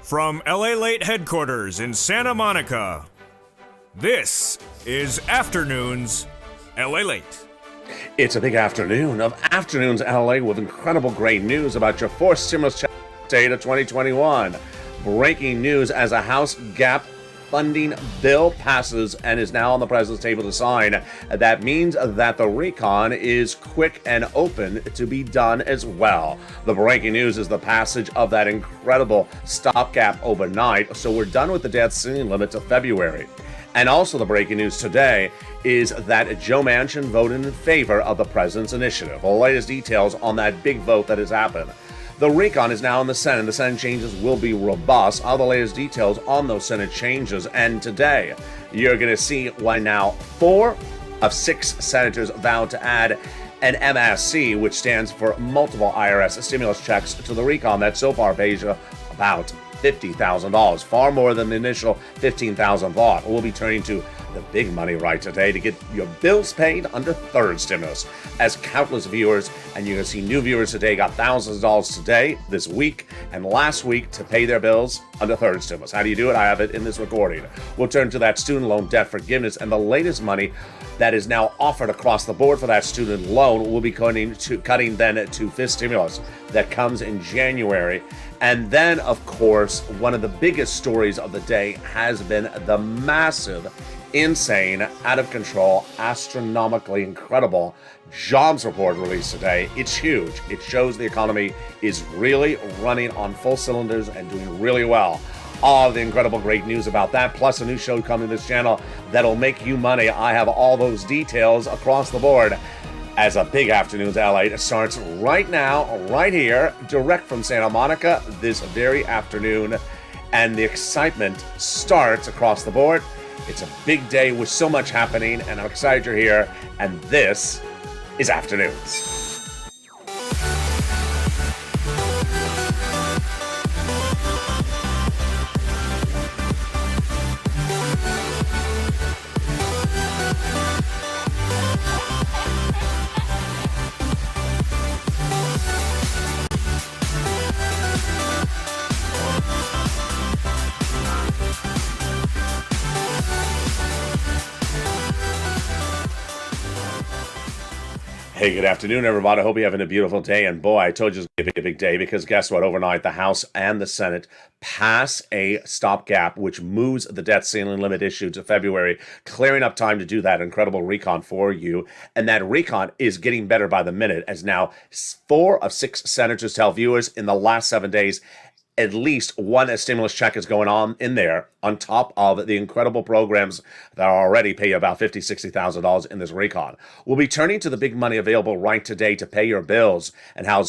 From LALATE headquarters in Santa Monica, this is Afternoons LALATE. It's a big afternoon of Afternoons LA with incredible great news about your fourth stimulus check date of 2021. Breaking news as a House gap funding bill passes and is now on the president's table to sign. That means that the recon is quick and open to be done as well. The breaking news is the passage of that incredible stopgap overnight, so we're done with the debt ceiling limit to February. And also the breaking news today is that Joe Manchin voted in favor of the president's initiative. The latest details on that big vote that has happened. The recon is now in the Senate. The Senate changes will be robust. All the latest details on those Senate changes. And today, you're going to see why now 4 of 6 senators vowed to add an MSC, which stands for multiple IRS stimulus checks, to the recon that so far pays you about $50,000, far more than the initial $15,000 thought. We'll be turning to the big money right today to get your bills paid under third stimulus. As countless viewers, and you're going to see new viewers today, got thousands of dollars today, this week, and last week to pay their bills under third stimulus. How do you do it? I have it in this recording. We'll turn to that student loan debt forgiveness and the latest money that is now offered across the board for that student loan. Will be cutting then to fifth stimulus that comes in January. And then, of course, one of the biggest stories of the day has been the massive, insane, out of control, astronomically incredible jobs report released today. It's huge. It shows the economy is really running on full cylinders and doing really well. All the incredible great news about that, plus a new show coming to this channel that'll make you money. I have all those details across the board as a big Afternoons LA starts right now, right here, direct from Santa Monica this very afternoon. And the excitement starts across the board. It's a big day with so much happening, and I'm excited you're here. And this is Afternoons. Hey, good afternoon, everybody. I hope you're having a beautiful day. And boy, I told you it's going to be a big day because guess what? Overnight, the House and the Senate pass a stopgap, which moves the debt ceiling limit issue to February, clearing up time to do that incredible recon for you. And that recon is getting better by the minute, as now 4 of 6 senators tell viewers in the last 7 days at least one stimulus check is going on in there, on top of the incredible programs that already pay you about $50,000, $60,000 in this recon. We'll be turning to the big money available right today to pay your bills, and how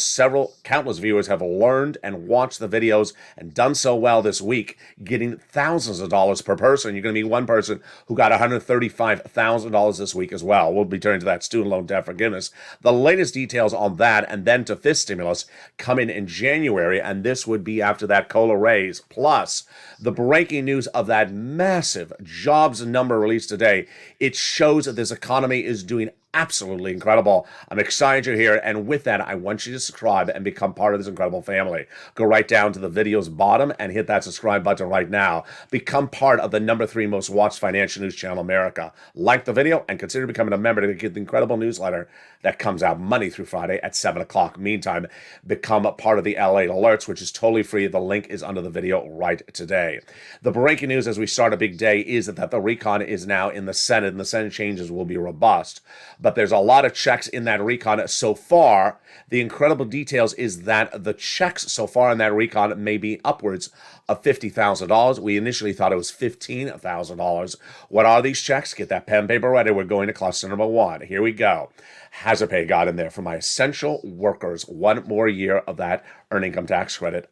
countless viewers have learned and watched the videos and done so well this week, getting thousands of dollars per person. You're going to be one person who got $135,000 this week as well. We'll be turning to that student loan debt forgiveness. The latest details on that, and then to fifth stimulus coming in January, and this would be after that COLA raise, plus the breaking news of that massive jobs number released today. It shows that this economy is doing absolutely incredible. I'm excited you're here, and with that, I want you to subscribe and become part of this incredible family. Go right down to the video's bottom and hit that subscribe button right now. Become part of the #3 most watched financial news channel in America. Like the video and consider becoming a member to get the incredible newsletter that comes out Monday through Friday at 7 o'clock. Meantime, become a part of the LA Alerts, which is totally free. The link is under the video right today. The breaking news as we start a big day is that the recon is now in the Senate, and the Senate changes will be robust. But there's a lot of checks in that recon so far. The incredible details is that the checks so far in that recon may be upwards of $50,000. We initially thought it was $15,000. What are these checks? Get that pen and paper ready. We're going to cluster number 1. Here we go. Hazard pay got in there for my essential workers. 1 more year of that earned income tax credit.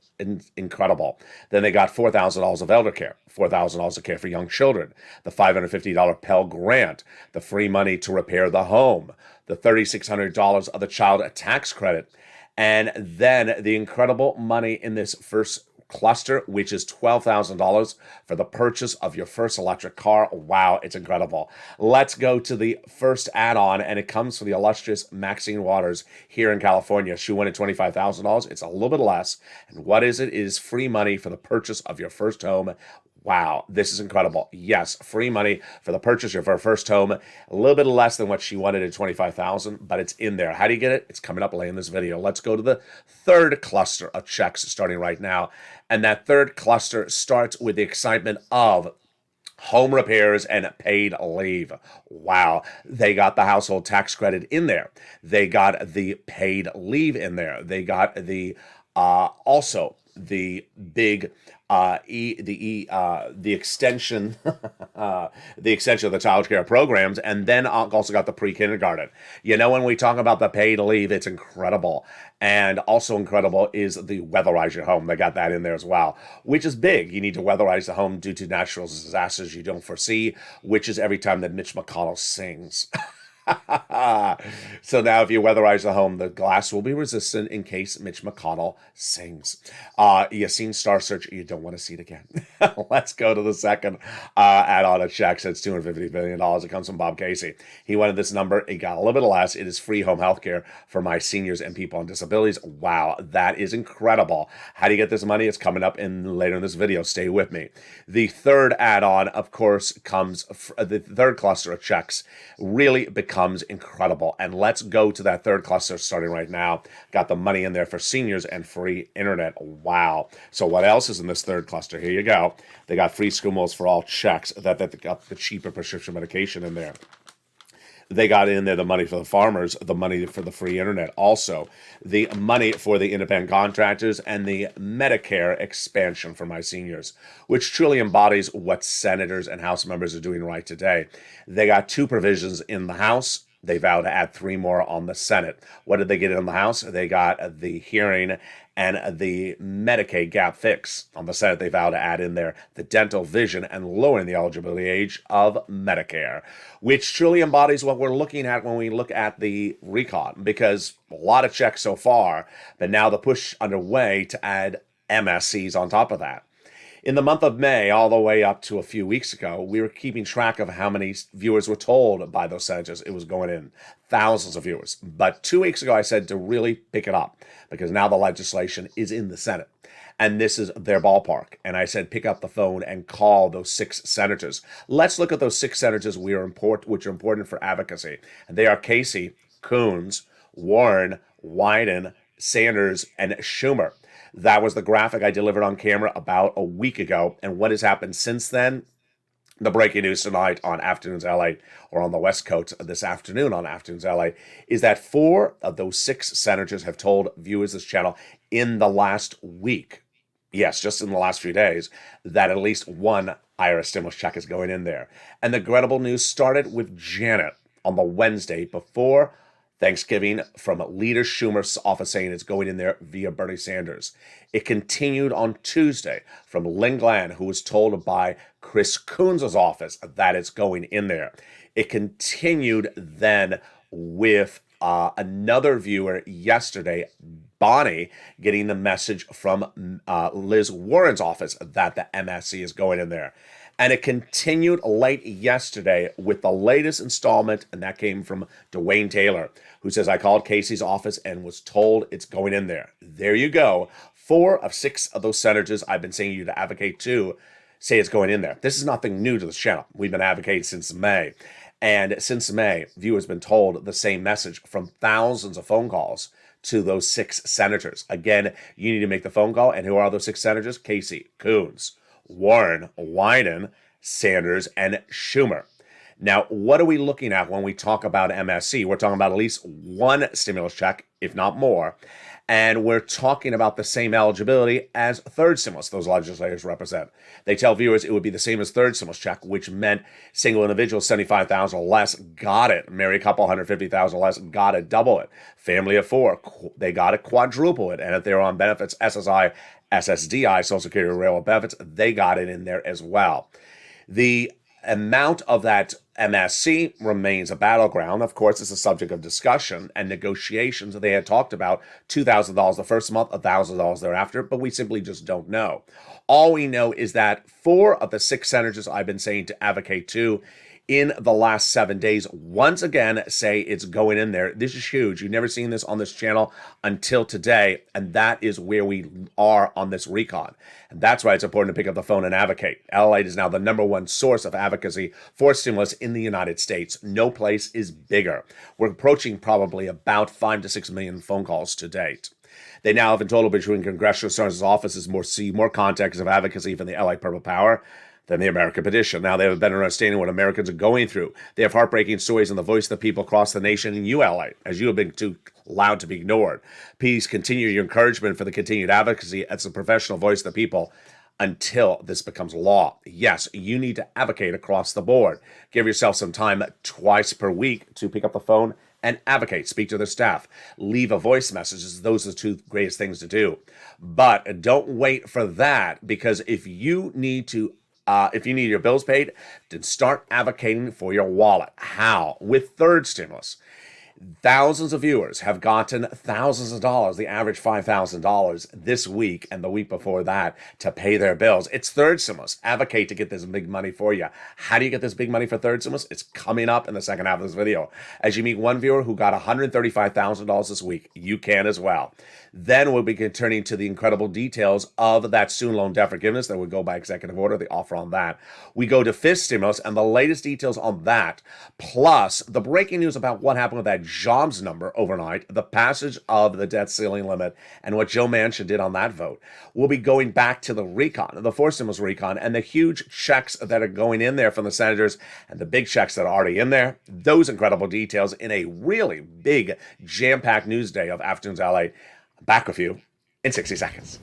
Incredible. Then they got $4,000 of elder care, $4,000 of care for young children, the $550 Pell Grant, the free money to repair the home, the $3,600 of the child tax credit, and then the incredible money in this first cluster, which is $12,000 for the purchase of your first electric car. Wow, it's incredible. Let's go to the first add-on, and it comes from the illustrious Maxine Waters here in California. She wanted $25,000. It's a little bit less. And what is it? It is free money for the purchase of your first home. Wow, this is incredible. Yes, free money for the purchase of her first home. A little bit less than what she wanted at $25,000, but it's in there. How do you get it? It's coming up later in this video. Let's go to the third cluster of checks starting right now. And that third cluster starts with the excitement of home repairs and paid leave. Wow, they got the household tax credit in there. They got the paid leave in there. They got the also the big the extension the extension of the child care programs, and then also got the pre-kindergarten. You know, when we talk about the paid leave, it's incredible. And also incredible is the weatherize your home. They got that in there as well, which is big. You need to weatherize the home due to natural disasters you don't foresee, which is every time that Mitch McConnell sings. So now if you weatherize the home, the glass will be resistant in case Mitch McConnell sings. You seen Star Search, you don't want to see it again. Let's go to the second add-on of checks. It's $250 billion. It comes from Bob Casey. He wanted this number. It got a little bit less. It is free home health care for my seniors and people on disabilities. Wow, that is incredible. How do you get this money? It's coming up later in this video. Stay with me. The third add-on, of course, comes the third cluster of checks really becomes incredible. And let's go to that third cluster starting right now. Got the money in there for seniors and free internet. Wow. So what else is in this third cluster? Here you go. They got free school meals for all checks. That they got the cheaper prescription medication in there. They got in there the money for the farmers, the money for the free internet, also the money for the independent contractors, and the Medicare expansion for my seniors, which truly embodies what senators and House members are doing right today. They got 2 provisions in the House. They vowed to add 3 more on the Senate. What did they get in the House? They got the hearing and the Medicaid gap fix. On the Senate, they vowed to add in there the dental, vision, and lowering the eligibility age of Medicare, which truly embodies what we're looking at when we look at the recon, because a lot of checks so far, but now the push underway to add MSCs on top of that. In the month of May, all the way up to a few weeks ago, we were keeping track of how many viewers were told by those senators it was going in. Thousands of viewers. But 2 weeks ago, I said to really pick it up, because now the legislation is in the Senate. And this is their ballpark. And I said, pick up the phone and call those 6 senators. Let's look at those 6 senators which are important for advocacy. And they are Casey, Coons, Warren, Wyden, Sanders, and Schumer. That was the graphic I delivered on camera about a week ago. And what has happened since then? The breaking news tonight on Afternoons LA, or on the West Coast this afternoon on Afternoons LA, is that 4 of those 6 senators have told viewers this channel in the last week, yes, just in the last few days, that at least one IRS stimulus check is going in there. And the incredible news started with Janet on the Wednesday before Thanksgiving, from Leader Schumer's office saying it's going in there via Bernie Sanders. It continued on Tuesday from Lynn Glenn, who was told by Chris Coons' office that it's going in there. It continued then with another viewer yesterday, Bonnie, getting the message from Liz Warren's office that the MSC is going in there. And it continued late yesterday with the latest installment, and that came from Dwayne Taylor, who says, I called Casey's office and was told it's going in there. There you go. 4 of 6 of those senators I've been saying you to advocate to say it's going in there. This is nothing new to this channel. We've been advocating since May. And since May, viewers have been told the same message from thousands of phone calls to those 6 senators. Again, you need to make the phone call. And who are those 6 senators? Casey, Coons, Warren, Wyden, Sanders, and Schumer. Now, what are we looking at when we talk about MSC? We're talking about at least one stimulus check, if not more. And we're talking about the same eligibility as third stimulus those legislators represent. They tell viewers it would be the same as third stimulus check, which meant single individuals, $75,000 or less, got it. Married couple, $150,000 or less, got it, double it. Family of 4, they got it, quadruple it. And if they're on benefits, SSI, SSDI, Social Security Railroad benefits, they got it in there as well. The amount of that MSC remains a battleground. Of course, it's a subject of discussion and negotiations. They had talked about $2,000 the first month, $1,000 thereafter, but we simply just don't know. All we know is that 4 of the 6 senators I've been saying to advocate to in the last 7 days once again say it's going in there. This is huge. You've never seen this on this channel until today, and that is where we are on this recon. And that's why it's important to pick up the phone and advocate. LALATE is now the #1 source of advocacy for stimulus in the United States. No place is bigger. We're approaching probably about 5 to 6 million phone calls to date. They now have in total between congressional services offices more contacts of advocacy for the LA Purple Power than the American Petition. Now they have a better understanding of what Americans are going through. They have heartbreaking stories in the voice of the people across the nation in ULA, as you have been too loud to be ignored. Please continue your encouragement for the continued advocacy as a professional voice of the people until this becomes law. Yes, you need to advocate across the board. Give yourself some time twice per week to pick up the phone and advocate. Speak to their staff. Leave a voice message. Those are the 2 greatest things to do. But don't wait for that, because if you need your bills paid, then start advocating for your wallet. How? With third stimulus. Thousands of viewers have gotten thousands of dollars, the average $5,000 this week and the week before that, to pay their bills. It's third stimulus. Advocate to get this big money for you. How do you get this big money for third stimulus? It's coming up in the second half of this video. As you meet one viewer who got $135,000 this week, you can as well. Then we'll be turning to the incredible details of that student loan debt forgiveness that would go by executive order, the offer on that. We go to fifth stimulus and the latest details on that, plus the breaking news about what happened with that jobs number overnight, the passage of the debt ceiling limit, and what Joe Manchin did on that vote. We'll be going back to the recon, the fourth stimulus recon, and the huge checks that are going in there from the senators and the big checks that are already in there. Those incredible details in a really big, jam-packed news day of Afternoons LA. Back with you in 60 seconds.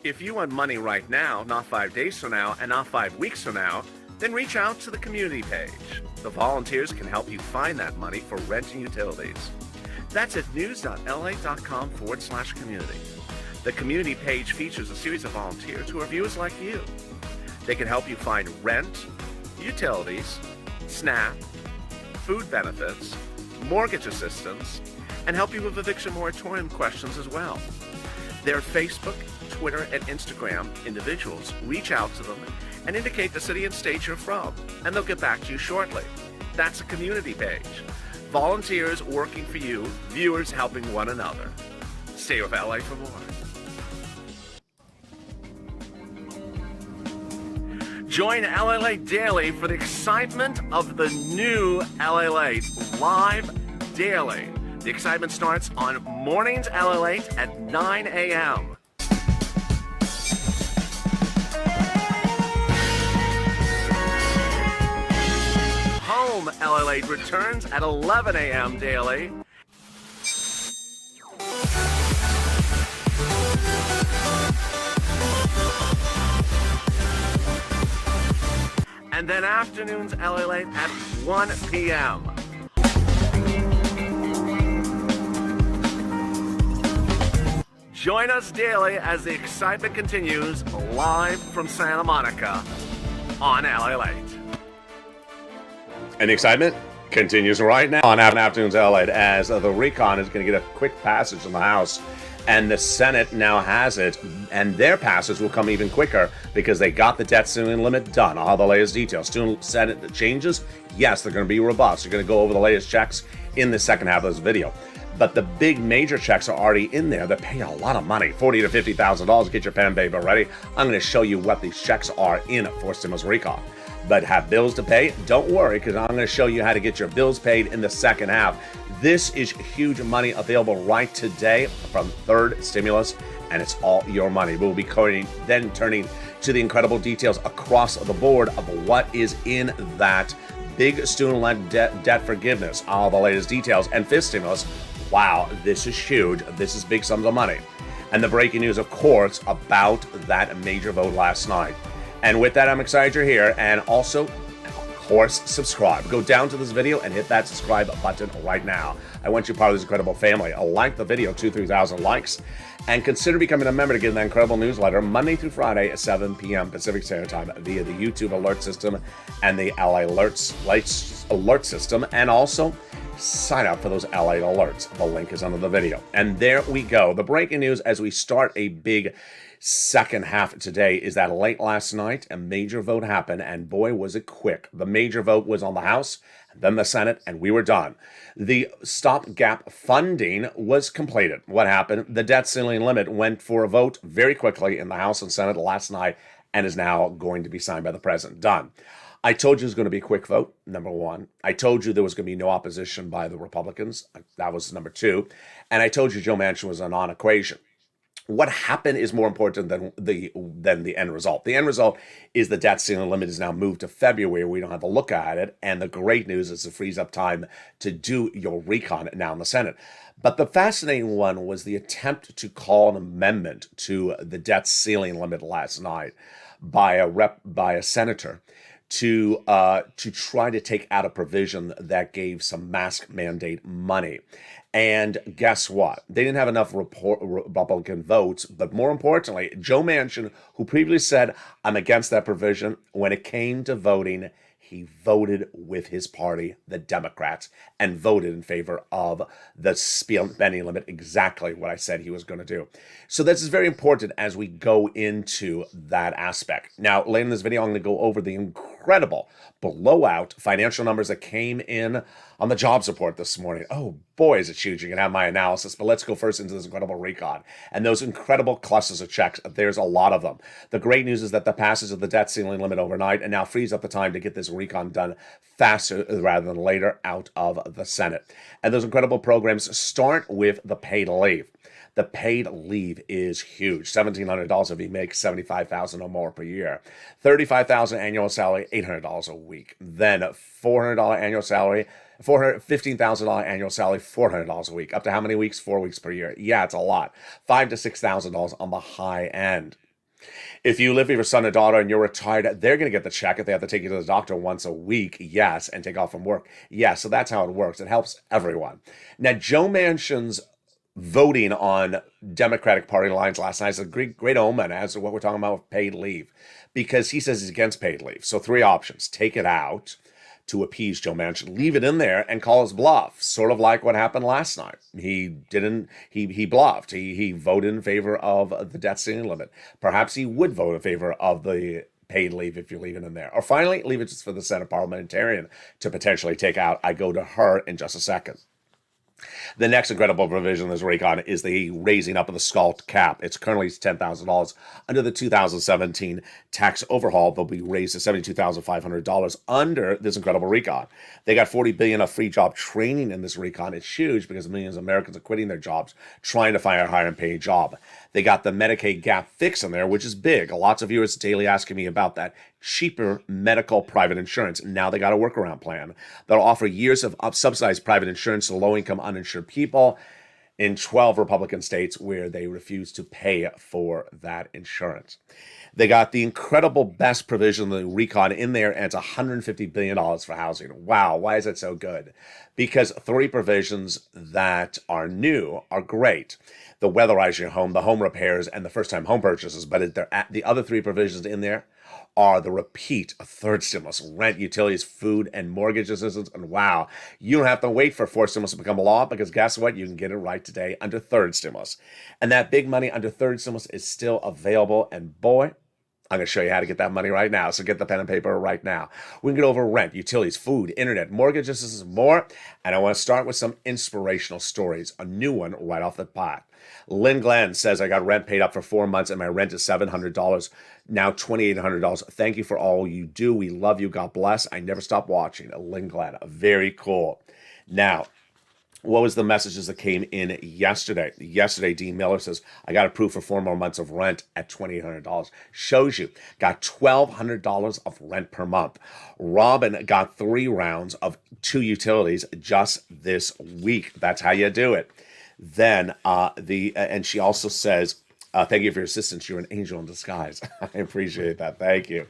If you want money right now, not 5 days from now, and not 5 weeks from now, then reach out to the community page. The volunteers can help you find that money for rent and utilities. That's at news.la.com/community. The community page features a series of volunteers who are viewers like you. They can help you find rent, utilities, SNAP, food benefits, mortgage assistance, and help you with eviction moratorium questions as well. Their Facebook, Twitter, and Instagram individuals reach out to them and indicate the city and state you're from, and they'll get back to you shortly. That's a community page. Volunteers working for you, viewers helping one another. Stay with LA for more. Join LALATE daily for the excitement of the new LALATE live daily. The excitement starts on mornings LALATE at 9 a.m. Home LALATE returns at 11 a.m. daily. And then afternoons LALATE at 1 p.m. Join us daily as the excitement continues live from Santa Monica on LALATE. And the excitement continues right now on Afternoons LALATE as the recon is going to get a quick passage in the House, and the Senate now has it, and their passage will come even quicker because they got the debt ceiling limit done. I'll have the latest details. Student Senate changes, yes, they're going to be robust. You're going to go over the latest checks in the second half of this video. But the big major checks are already in there. They're paying a lot of money, $40,000 to $50,000. Get your pen paper ready. I'm going to show you what these checks are in for stimulus recon. But have bills to pay? Don't worry, because I'm going to show you how to get your bills paid in the second half. This is huge money available right today from third stimulus, and it's all your money. We'll be then turning to the incredible details across the board of what is in that big student loan debt forgiveness. All the latest details and fifth stimulus. Wow, this is huge. This is big sums of money. And the breaking news, of course, about that major vote last night. And with that, I'm excited you're here. And also, course, subscribe. Go down to this video and hit that subscribe button right now. I want you part of this incredible family. Like the video, 2,000-3,000 likes, and consider becoming a member to get that incredible newsletter Monday through Friday at 7 p.m. Pacific Standard Time via the YouTube alert system and the LA alert system, and also sign up for those LA alerts. The link is under the video. And there we go. The breaking news as we start a big second half today is that late last night, a major vote happened, and boy, was it quick. The major vote was on the House, then the Senate, and we were done. The stopgap funding was completed. What happened? The debt ceiling limit went for a vote very quickly in the House and Senate last night and is now going to be signed by the president. Done. I told you it was going to be a quick vote, number one. I told you there was going to be no opposition by the Republicans. That was number two. And I told you Joe Manchin was a non-equation. What happened is more important than the end result. The end result is the debt ceiling limit is now moved to February. We don't have to look at it. And the great news is it frees up time to do your recon now in the Senate. But the fascinating one was the attempt to call an amendment to the debt ceiling limit last night by a senator to try to take out a provision that gave some mask mandate money. And guess what? They didn't have enough Republican votes, but more importantly, Joe Manchin, who previously said, I'm against that provision, when it came to voting, he voted with his party, the Democrats, and voted in favor of the spending limit, exactly what I said he was going to do. So this is very important as we go into that aspect. Now, later in this video, I'm going to go over the incredible blowout financial numbers that came in on the jobs report this morning. Oh boy, is it huge. You can have my analysis, but let's go first into this incredible recon. And those incredible clusters of checks, there's a lot of them. The great news is that the passage of the debt ceiling limit overnight and now frees up the time to get this recon done faster rather than later out of the Senate. And those incredible programs start with the paid leave. The paid leave is huge. $1,700 if you make $75,000 or more per year. $35,000 annual salary, $800 a week. Then $400 annual salary, $15,000 annual salary, $400 a week. Up to how many weeks? 4 weeks per year. Yeah, it's a lot. $5,000 to $6,000 on the high end. If you live with your son or daughter and you're retired, they're going to get the check if they have to take you to the doctor once a week, yes, and take off from work. Yes, so that's how it works. It helps everyone. Now, Joe Manchin's voting on Democratic Party lines last night is a great omen as to what we're talking about with paid leave, because he says he's against paid leave. So three options: take it out to appease Joe Manchin, leave it in there and call his bluff, sort of like what happened last night. He bluffed. He voted in favor of the debt ceiling limit. Perhaps he would vote in favor of the paid leave if you leave it in there. Or finally, leave it just for the Senate parliamentarian to potentially take out. I go to her in just a second. The next incredible provision in this recon is the raising up of the SCALT cap. It's currently $10,000. Under the 2017 tax overhaul, they'll be raised to $72,500 under this incredible recon. They got $40 billion of free job training in this recon. It's huge because millions of Americans are quitting their jobs, trying to find a higher paid job. They got the Medicaid gap fix in there, which is big. Lots of viewers daily asking me about that. Cheaper medical private insurance. Now they got a workaround plan that'll offer years of subsidized private insurance to low-income uninsured people in 12 Republican states where they refuse to pay for that insurance. They got the incredible best provision of the recon in there, and it's $150 billion for housing. Wow, why is that so good? Because three provisions that are new are great. The weatherizing your home, the home repairs, and the first-time home purchases. But the other three provisions in there are the repeat, a third stimulus, rent, utilities, food, and mortgage assistance. And wow, you don't have to wait for fourth stimulus to become a law, because guess what? You can get it right today under third stimulus. And that big money under third stimulus is still available. And boy, I'm going to show you how to get that money right now. So get the pen and paper right now. We can get over rent, utilities, food, internet, mortgage assistance, more. And I want to start with some inspirational stories. A new one right off the bat. Lynn Glenn says, I got rent paid up for 4 months and my rent is $700, now $2,800. Thank you for all you do. We love you. God bless. I never stop watching. Lynn Glenn, very cool. Now, what was the messages that came in yesterday? Yesterday, Dean Miller says, I got approved for 4 more months of rent at $2,800. Shows you, got $1,200 of rent per month. Robin got 3 rounds of 2 utilities just this week. That's how you do it. Then and she also says Thank you for your assistance. You're an angel in disguise. I appreciate that. Thank you.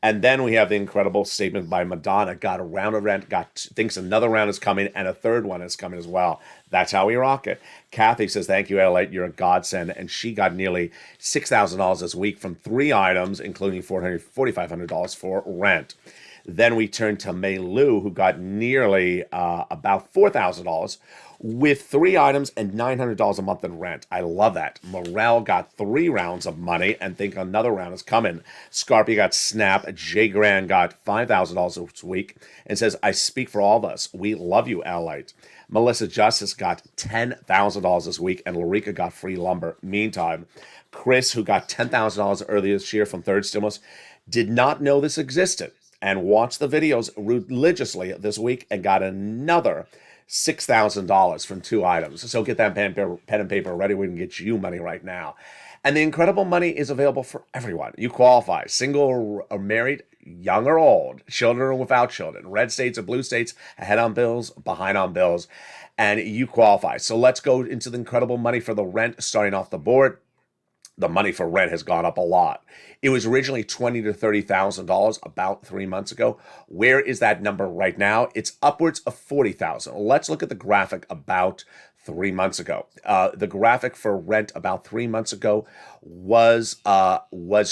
And then we have the incredible statement by Madonna. Got a round of rent, thinks another round is coming, and a third one is coming as well. That's how we rock it. Kathy says, thank you, LALATE. You're a godsend. And she got nearly $6,000 this week from 3 items, including $4,500 for rent. Then we turn to May Lou, who got nearly about $4,000 with 3 items and $900 a month in rent. I love that. Morel got 3 rounds of money and think another round is coming. Scarpy got Snap. Jay Grand got $5,000 this week and says, I speak for all of us. We love you, LALATE. Melissa Justice got $10,000 this week, and Larica got free lumber. Meantime, Chris, who got $10,000 earlier this year from third stimulus, did not know this existed and watched the videos religiously this week and got another $6,000 from 2 items. So get that pen and paper ready. We can get you money right now. And the incredible money is available for everyone. You qualify, single or married, young or old, children or without children, red states or blue states, ahead on bills, behind on bills, and you qualify. So let's go into the incredible money for the rent starting off the board. The money for rent has gone up a lot. It was originally $20,000 to $30,000 about 3 months ago. Where is that number right now? It's upwards of $40,000. Let's look at the graphic about 3 months ago. The graphic for rent about 3 months ago was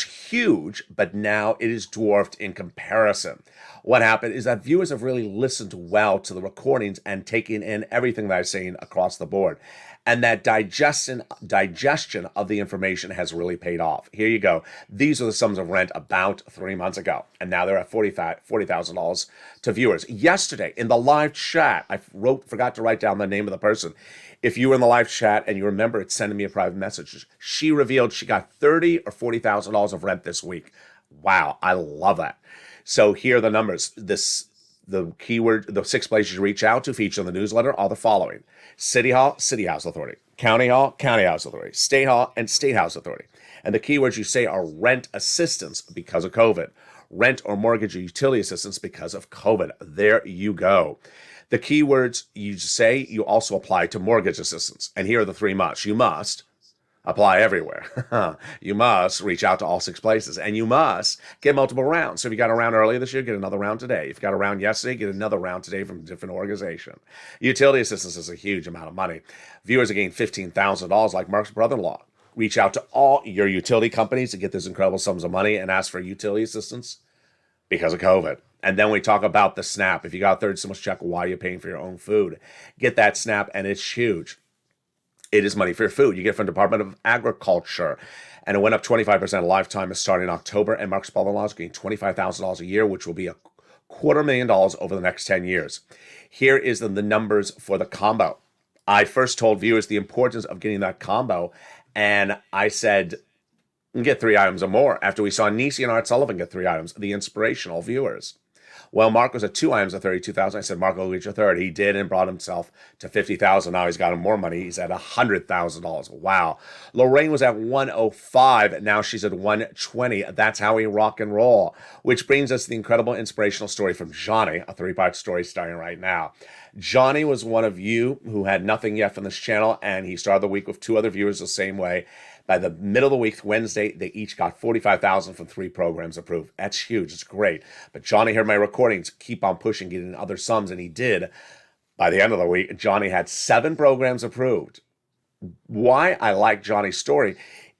huge, but now it is dwarfed in comparison. What happened is that viewers have really listened well to the recordings and taken in everything that I've seen across the board. And that digestion of the information has really paid off. Here you go. These are the sums of rent about 3 months ago. And now they're at $40,000 to viewers. Yesterday, in the live chat, I forgot to write down the name of the person. If you were in the live chat and you remember it, sending me a private message. She revealed she got $30,000 or $40,000 of rent this week. Wow, I love that. So here are the numbers. The keyword, the 6 places you reach out to feature in the newsletter are the following: City Hall, City House Authority; County Hall, County House Authority; State Hall, and State House Authority. And the keywords you say are rent assistance because of COVID, rent or mortgage or utility assistance because of COVID. There you go. The keywords you say you also apply to mortgage assistance. And here are the 3 musts. You must apply everywhere. You must reach out to all 6 places, and you must get multiple rounds. So if you got a round earlier this year, get another round today. If you got a round yesterday, get another round today from a different organization. Utility assistance is a huge amount of money. Viewers are getting $15,000 like Mark's brother-in-law. Reach out to all your utility companies to get those incredible sums of money and ask for utility assistance because of COVID. And then we talk about the SNAP. If you got a third stimulus check, why are you paying for your own food? Get that SNAP, and it's huge. It is money for your food. You get it from the Department of Agriculture. And it went up 25% lifetime starting in October. And Mark's brother-in-law is getting $25,000 a year, which will be $250,000 over the next 10 years. Here is the numbers for the combo. I first told viewers the importance of getting that combo. And I said, get 3 items or more. After we saw Nisi and Art Sullivan get 3 items, the inspirational viewers. Well, Mark was at 2 items at $32,000. I said, Mark will get your third. He did and brought himself to $50,000. Now he's got him more money. He's at $100,000. Wow. Lorraine was at 105. Now she's at 120. That's how we rock and roll. Which brings us to the incredible inspirational story from Johnny, a 3-part story starting right now. Johnny was one of you who had nothing yet from this channel, and he started the week with 2 other viewers the same way. By the middle of the week, Wednesday, they each got $45,000 from 3 programs approved. That's huge. It's great. But Johnny heard my recordings, keep on pushing, getting other sums, and he did. By the end of the week, Johnny had 7 programs approved. Why I like Johnny's story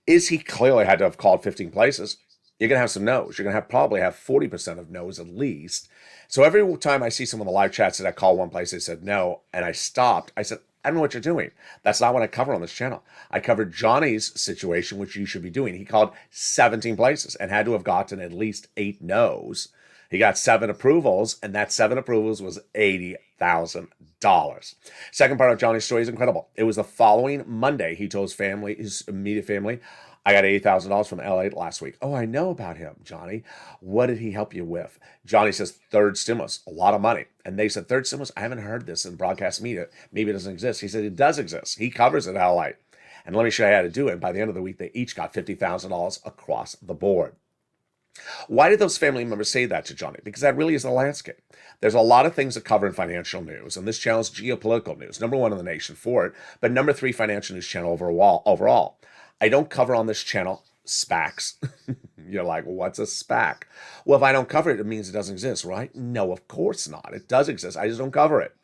is he clearly had to have called 15 places. You're going to have some no's. You're going to probably have 40% of no's at least. So every time I see someone in the live chat said I called one place, they said no, and I stopped. I said, I don't know what you're doing. That's not what I cover on this channel. I covered Johnny's situation, which you should be doing. He called 17 places and had to have gotten at least 8 no's. He got 7 approvals, and that 7 approvals was $80,000. Second part of Johnny's story is incredible. It was the following Monday. He told his family, his immediate family, I got $80,000 from LALATE last week. Oh, I know about him, Johnny. What did he help you with? Johnny says, third stimulus, a lot of money. And they said, third stimulus? I haven't heard this in broadcast media. Maybe it doesn't exist. He said, it does exist. He covers it at LALATE. And let me show you how to do it. And by the end of the week, they each got $50,000 across the board. Why did those family members say that to Johnny? Because that really is the landscape. There's a lot of things to cover in financial news, and this channel is geopolitical news, number 1 in the nation for it, but number 3 financial news channel overall. I don't cover on this channel SPACs. You're like, what's a SPAC? Well, if I don't cover it, it means it doesn't exist, right? No, of course not. It does exist. I just don't cover it.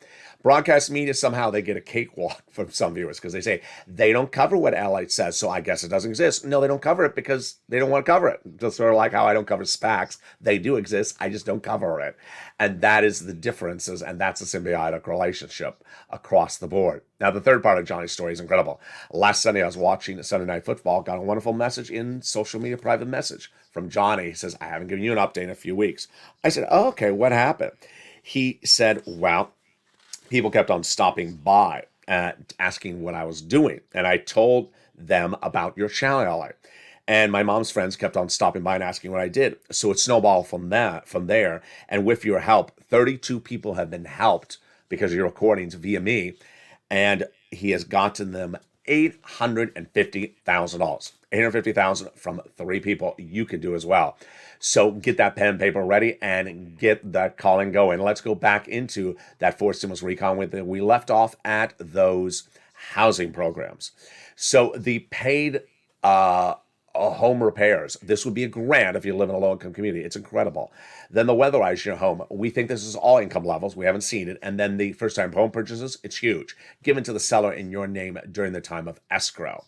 Broadcast media, somehow they get a cakewalk from some viewers because they say they don't cover what LALATE says, so I guess it doesn't exist. No, they don't cover it because they don't want to cover it. Just sort of like how I don't cover SPACs. They do exist. I just don't cover it. And that is the differences, and that's a symbiotic relationship across the board. Now, the third part of Johnny's story is incredible. Last Sunday, I was watching Sunday Night Football, got a wonderful message in social media, private message from Johnny. He says, I haven't given you an update in a few weeks. I said, oh, okay, what happened? He said, well, people kept on stopping by asking what I was doing. And I told them about your channel, LA. And my mom's friends kept on stopping by and asking what I did. So it snowballed from there. And with your help, 32 people have been helped because of your recordings via me. And he has gotten them $850,000. $850,000 from 3 people. You can do as well. So get that pen and paper ready and get that calling going. Let's go back into that forced stimulus recon with it. We left off at those housing programs. So the paid home repairs. This would be a grant if you live in a low-income community. It's incredible. Then the weatherize your home. We think this is all income levels. We haven't seen it. And then the first-time home purchases. It's huge. Given to the seller in your name during the time of escrow.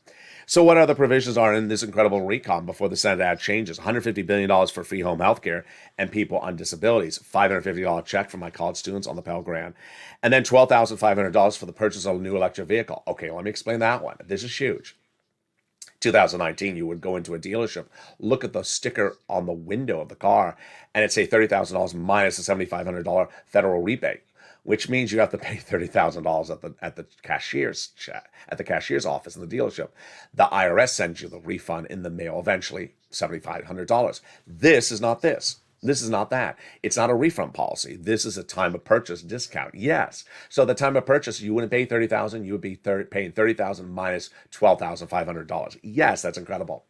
So what other provisions are in this incredible recon before the Senate Act changes? $150 billion for free home health care and people on disabilities. $550 check for my college students on the Pell Grant. And then $12,500 for the purchase of a new electric vehicle. Okay, let me explain that one. This is huge. 2019, you would go into a dealership, look at the sticker on the window of the car, and it'd say $30,000 minus a $7,500 federal rebate, which means you have to pay $30,000 at the cashier's office in the dealership. The IRS sends you the refund in the mail eventually, $7,500. This is not this. This is not that. It's not a refund policy. This is a time of purchase discount. Yes. So the time of purchase, you wouldn't pay $30,000. You would be paying $30,000 minus $12,500. Yes, that's incredible.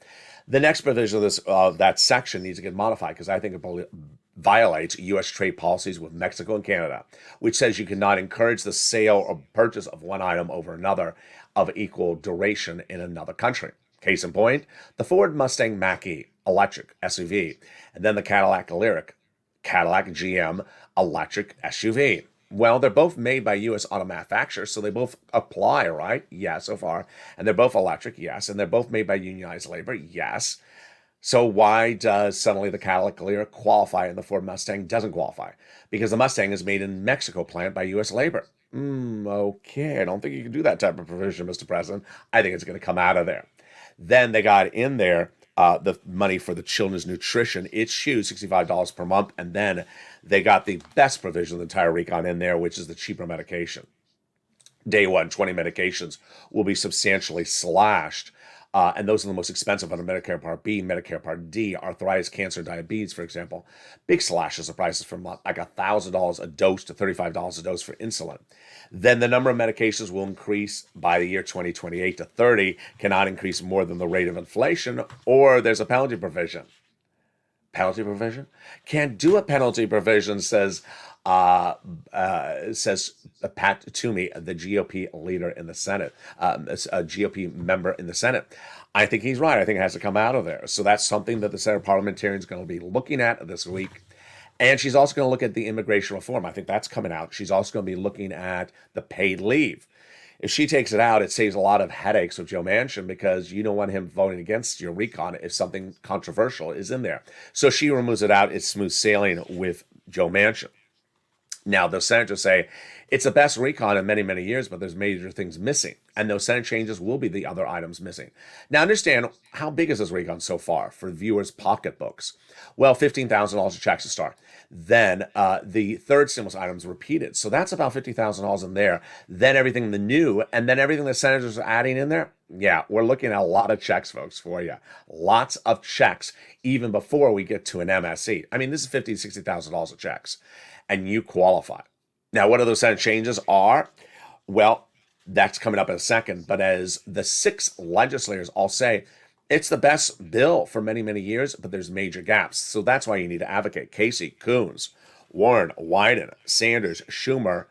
The next provision of this that section needs to get modified because I think it violates U.S. trade policies with Mexico and Canada, which says you cannot encourage the sale or purchase of one item over another of equal duration in another country. Case in point, the Ford Mustang Mach-E electric SUV, and then the Cadillac Lyriq, Cadillac GM electric SUV. Well, they're both made by U.S. auto manufacturers, so they both apply, right? Yes, so far. And they're both electric, yes. And they're both made by unionized labor, yes. So why does suddenly the Cadillac Lyriq qualify and the Ford Mustang doesn't qualify? Because the Mustang is made in Mexico plant by U.S. labor. Okay, I don't think you can do that type of provision, Mr. President. I think it's going to come out of there. Then they got in there the money for the children's nutrition. It's huge, $65 per month. And then they got the best provision of the entire recon in there, which is the cheaper medication. Day one, 20 medications will be substantially slashed. And those are the most expensive under Medicare Part B, Medicare Part D, arthritis, cancer, diabetes, for example. Big slashes of prices from like $1,000 a dose to $35 a dose for insulin. Then the number of medications will increase by the year 2028 to 30, cannot increase more than the rate of inflation, or there's a penalty provision. Penalty provision? Can't do a penalty provision, says Pat Toomey, the GOP leader in the Senate, a GOP member in the Senate. I think he's right. I think it has to come out of there. So that's something that the Senate parliamentarian is going to be looking at this week. And she's also going to look at the immigration reform. I think that's coming out. She's also going to be looking at the paid leave. If she takes it out, it saves a lot of headaches with Joe Manchin because you don't want him voting against your recon if something controversial is in there. So she removes it out. It's smooth sailing with Joe Manchin. Now, the senators say it's the best recon in many, many years, but there's major things missing. And those Senate changes will be the other items missing. Now, understand, how big is this recon so far for viewers' pocketbooks? Well, $15,000 a check to start. Then the third stimulus item is repeated. So that's about $50,000 in there. Then everything the new, and then everything the senators are adding in there. Yeah, we're looking at a lot of checks, folks, for you. Lots of checks, even before we get to an MSC. I mean, this is $50,000 to $60,000 of checks. And you qualify. Now, what are those Senate changes are? Well, that's coming up in a second. But as the 6 legislators all say, it's the best bill for many, many years, but there's major gaps. So that's why you need to advocate. Casey, Coons, Warren, Wyden, Sanders, Schumer,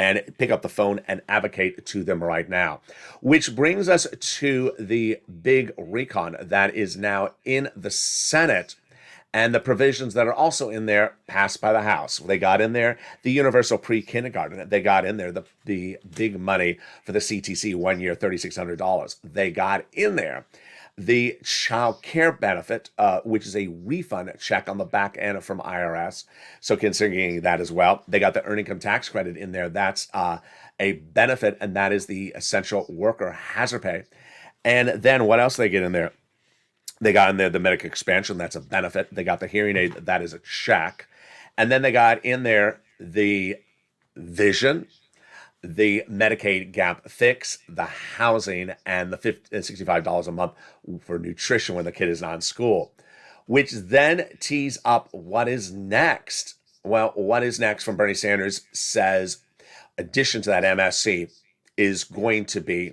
and pick up the phone and advocate to them right now. Which brings us to the big recon that is now in the Senate, and the provisions that are also in there passed by the House. They got in there the universal pre-kindergarten. They got in there the big money for the CTC 1 year, $3,600. They got in there the child care benefit, which is a refund check on the back end from IRS. So considering that as well, they got the earned income tax credit in there. That's a benefit, and that is the essential worker hazard pay. And then what else they get in there? They got in there the Medicare expansion, that's a benefit. They got the hearing aid, that is a check. And then they got in there the vision, the Medicaid gap fix, the housing, and the $65 a month for nutrition when the kid is not in school, which then tees up what is next. Well, what is next from Bernie Sanders says, addition to that MSC, is going to be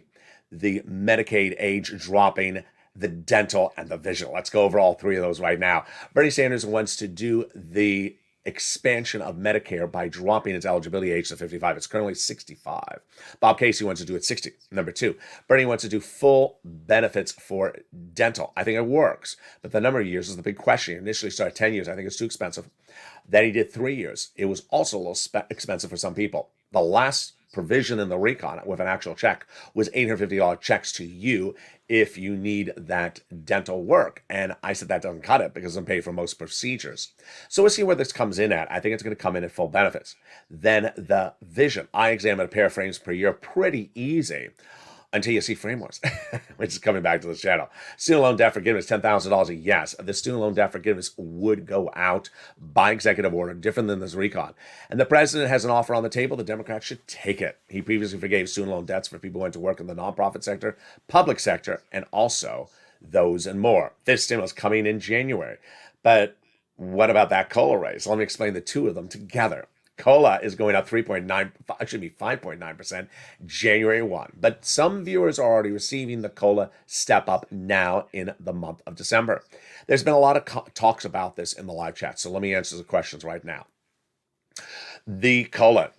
the Medicaid age dropping, the dental, and the vision. Let's go over all three of those right now. Bernie Sanders wants to do the expansion of Medicare by dropping its eligibility age to 55. It's currently 65. Bob Casey wants to do it 60. Number two, Bernie wants to do full benefits for dental. I think it works, but the number of years is the big question. He initially started 10 years. I think it's too expensive. Then he did 3 years. It was also a little expensive for some people. The last provision in the recon with an actual check was $850 checks to you if you need that dental work. And I said that doesn't cut it because I'm paid for most procedures. So we'll see where this comes in at. I think it's going to come in at full benefits. Then the vision. I examine a pair of frames per year. Pretty easy until you see frameworks, which is coming back to the channel. Student loan debt forgiveness, $10,000. Yes, the student loan debt forgiveness would go out by executive order, different than this recon. And the president has an offer on the table. The Democrats should take it. He previously forgave student loan debts for people who went to work in the nonprofit sector, public sector, and also those and more. This stimulus coming in January. But what about that COLA raise? Let me explain the two of them together. COLA is going up 5.9% January 1. But some viewers are already receiving the COLA step up now in the month of December. There's been a lot of talks about this in the live chat, so let me answer the questions right now. The COLA,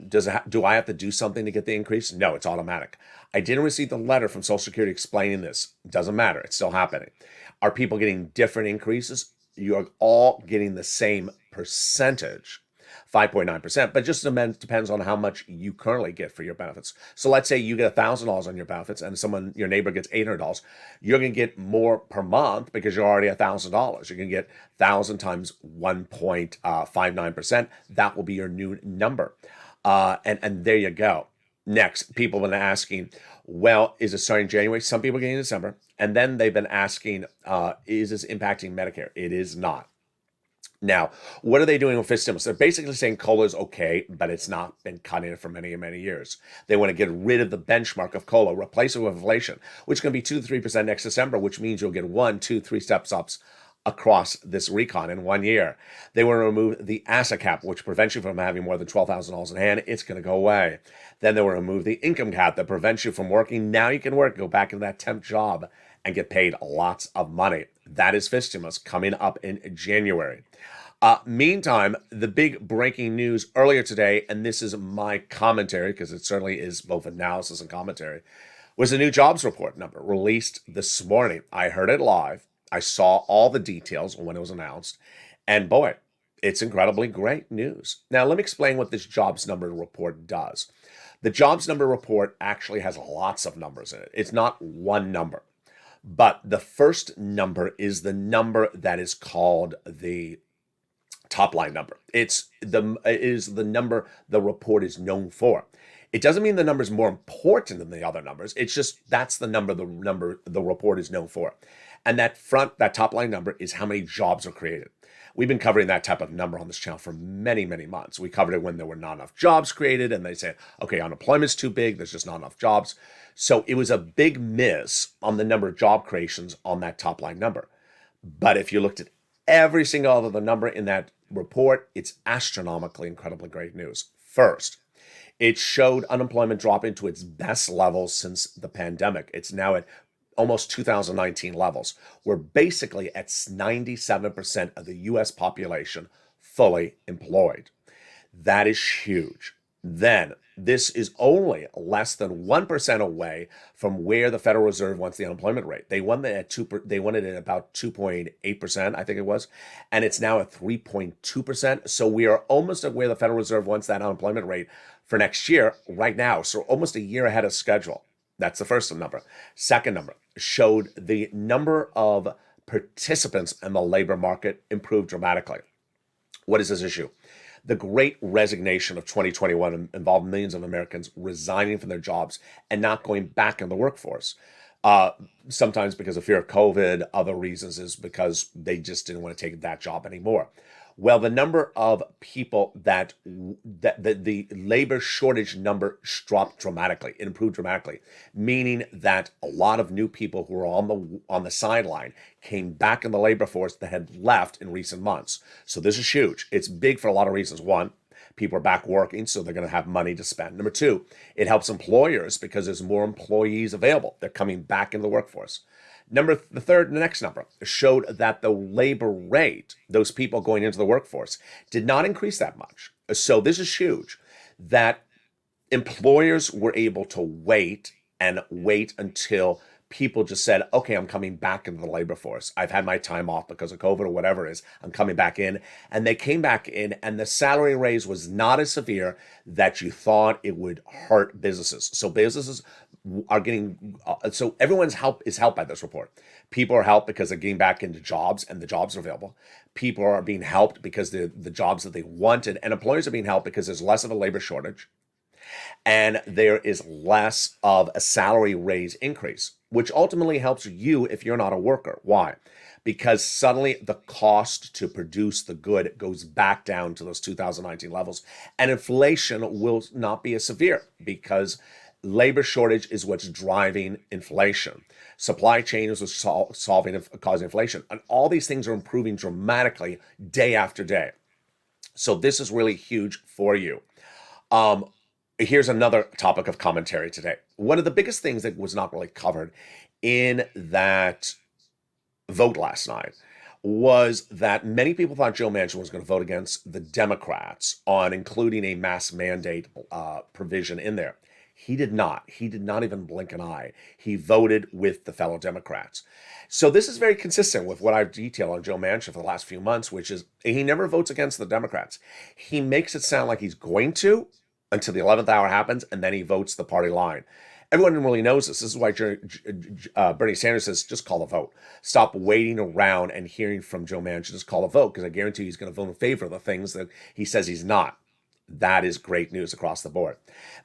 do I have to do something to get the increase? No, it's automatic. I didn't receive the letter from Social Security explaining this. It doesn't matter. It's still happening. Are people getting different increases? You're all getting the same percentage. 5.9%, but just depends on how much you currently get for your benefits. So let's say you get $1,000 on your benefits and your neighbor gets $800. You're going to get more per month because you're already $1,000. You're going to get 1,000 times 1.59%. That will be your new number. And there you go. Next, people have been asking, well, is it starting January? Some people are getting in December. And then they've been asking, is this impacting Medicare? It is not. Now, what are they doing with fiscal stimulus? They're basically saying COLA is okay, but it's not been cut in for many, many years. They want to get rid of the benchmark of COLA, replace it with inflation, which is going to be 2 to 3% next December, which means you'll get 1, 2, 3 steps ups across this recon in 1 year. They want to remove the asset cap, which prevents you from having more than $12,000 in hand. It's going to go away. Then they want to remove the income cap that prevents you from working. Now you can work, go back into that temp job and get paid lots of money. That is fiscal stimulus coming up in January. Meantime, the big breaking news earlier today, and this is my commentary because it certainly is both analysis and commentary, was the new jobs report number released this morning. I heard it live. I saw all the details when it was announced, and boy, it's incredibly great news. Now, let me explain what this jobs number report does. The jobs number report actually has lots of numbers in it. It's not one number, but the first number is the number that is called the top line number. It is the number the report is known for. It doesn't mean the number is more important than the other numbers. It's just that's the number the report is known for. And that top line number is how many jobs are created. We've been covering that type of number on this channel for many, many months. We covered it when there were not enough jobs created, and they said, okay, unemployment's too big, there's just not enough jobs. So it was a big miss on the number of job creations on that top line number. But if you looked at every single other number in that report, it's astronomically, incredibly great news. First, it showed unemployment drop into its best levels since the pandemic. It's now at almost 2019 levels. We're basically at 97% of the U.S. population fully employed. That is huge. Then this is only less than 1% away from where the Federal Reserve wants the unemployment rate. They wanted it at about 2.8%, I think it was, and it's now at 3.2%. So we are almost at where the Federal Reserve wants that unemployment rate for next year right now. So almost a year ahead of schedule. That's the first number. Second number showed the number of participants in the labor market improved dramatically. What is this issue? The great resignation of 2021 involved millions of Americans resigning from their jobs and not going back in the workforce. Sometimes because of fear of COVID, other reasons is because they just didn't want to take that job anymore. Well, the number of people that the labor shortage number dropped dramatically. It improved dramatically, meaning that a lot of new people who were on the sideline came back in the labor force that had left in recent months. So this is huge. It's big for a lot of reasons. One, people are back working, so they're going to have money to spend. Number two, it helps employers because there's more employees available. They're coming back in the workforce. The next number showed that the labor rate, those people going into the workforce, did not increase that much. So this is huge, that employers were able to wait until people just said, okay, I'm coming back into the labor force. I've had my time off because of COVID or whatever it is. I'm coming back in. And they came back in, and the salary raise was not as severe that you thought it would hurt businesses. So businesses are getting, so everyone's helped by this report. People are helped because they're getting back into jobs and the jobs are available. People are being helped because the jobs that they wanted, and employers are being helped because there's less of a labor shortage and there is less of a salary raise increase, which ultimately helps you if you're not a worker. Why? Because suddenly the cost to produce the good goes back down to those 2019 levels, and inflation will not be as severe because labor shortage is what's driving inflation. Supply chain is what's causing inflation. And all these things are improving dramatically day after day. So this is really huge for you. Here's another topic of commentary today. One of the biggest things that was not really covered in that vote last night was that many people thought Joe Manchin was going to vote against the Democrats on including a mask mandate provision in there. He did not. He did not even blink an eye. He voted with the fellow Democrats. So this is very consistent with what I've detailed on Joe Manchin for the last few months, which is he never votes against the Democrats. He makes it sound like he's going to until the 11th hour happens, and then he votes the party line. Everyone really knows this. This is why Bernie Sanders says, just call the vote. Stop waiting around and hearing from Joe Manchin. Just call the vote, because I guarantee he's going to vote in favor of the things that he says he's not. That is great news across the board.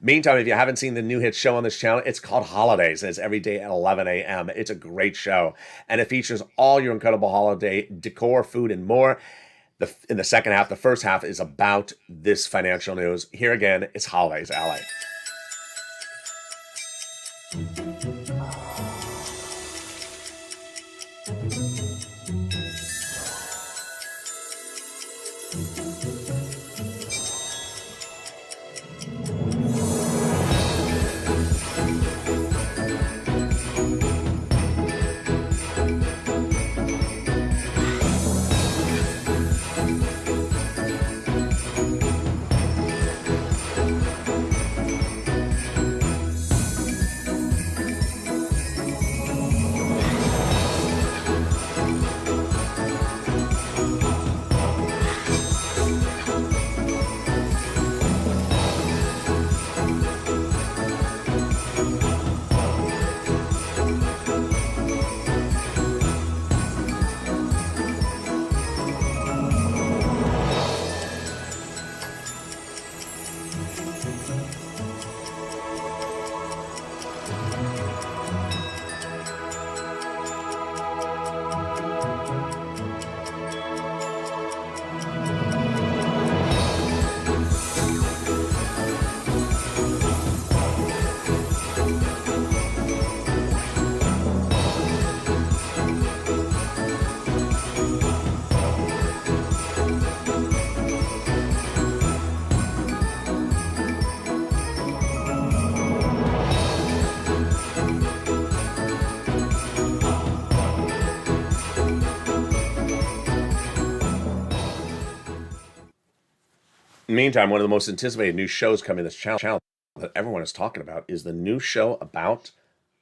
Meantime, if you haven't seen the new hit show on this channel, it's called Holidays, and it's every day at 11 a.m. It's a great show, and it features all your incredible holiday decor, food, and more. In the second half, the first half is about this financial news. Here again, it's Holidays, LA. Meantime, one of the most anticipated new shows coming to this channel that everyone is talking about is the new show about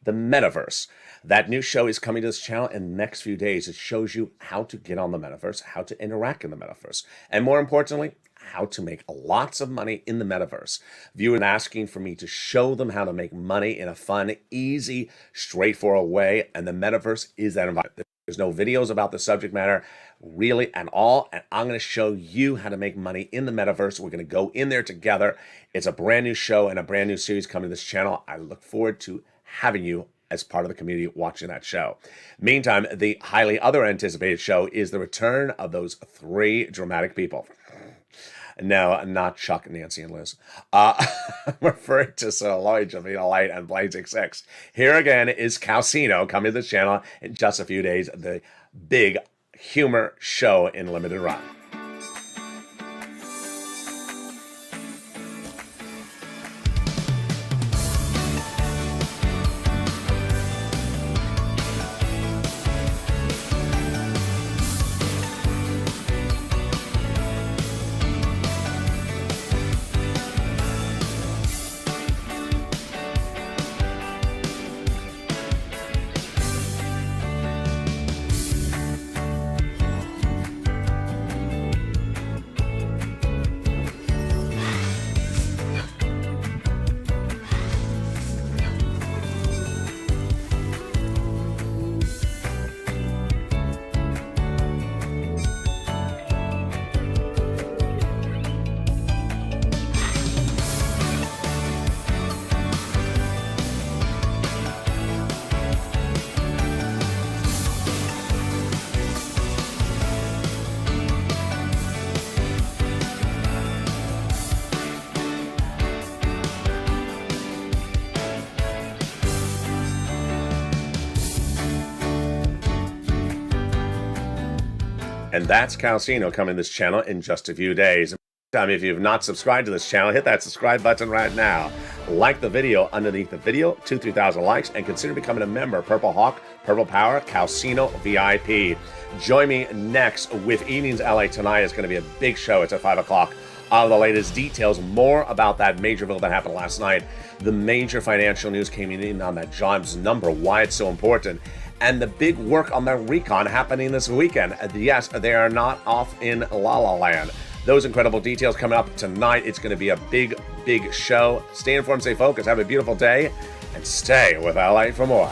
the metaverse. That new show is coming to this channel in the next few days. It shows you how to get on the metaverse, how to interact in the metaverse, and more importantly, how to make lots of money in the metaverse. Viewers are asking for me to show them how to make money in a fun, easy, straightforward way, and the metaverse is that environment. There's no videos about the subject matter really at all, and I'm going to show you how to make money in the metaverse. We're going to go in there together. It's a brand new show and a brand new series coming to this channel. I look forward to having you as part of the community watching that show. Meantime, the highly other anticipated show is the return of those three dramatic people. No, not Chuck, Nancy, and Liz. I'm referring to Sir Lloyd, Javina Light, and Blade 66. Here again is Calcino coming to the channel in just a few days. The big humor show in limited run. And that's Calcino coming to this channel in just a few days. If you've not subscribed to this channel, hit that subscribe button right now. Like the video underneath the video, 2,000-3,000 likes, and consider becoming a member. Purple Hawk, Purple Power, Calcino VIP. Join me next with Evenings LA tonight. It's going to be a big show. It's at 5 o'clock. All the latest details, more about that major bill that happened last night. The major financial news came in on that jobs number, why it's so important, and the big work on the recon happening this weekend. Yes, they are not off in La La Land. Those incredible details coming up tonight. It's going to be a big, big show. Stay informed, stay focused, have a beautiful day, and stay with LA for more.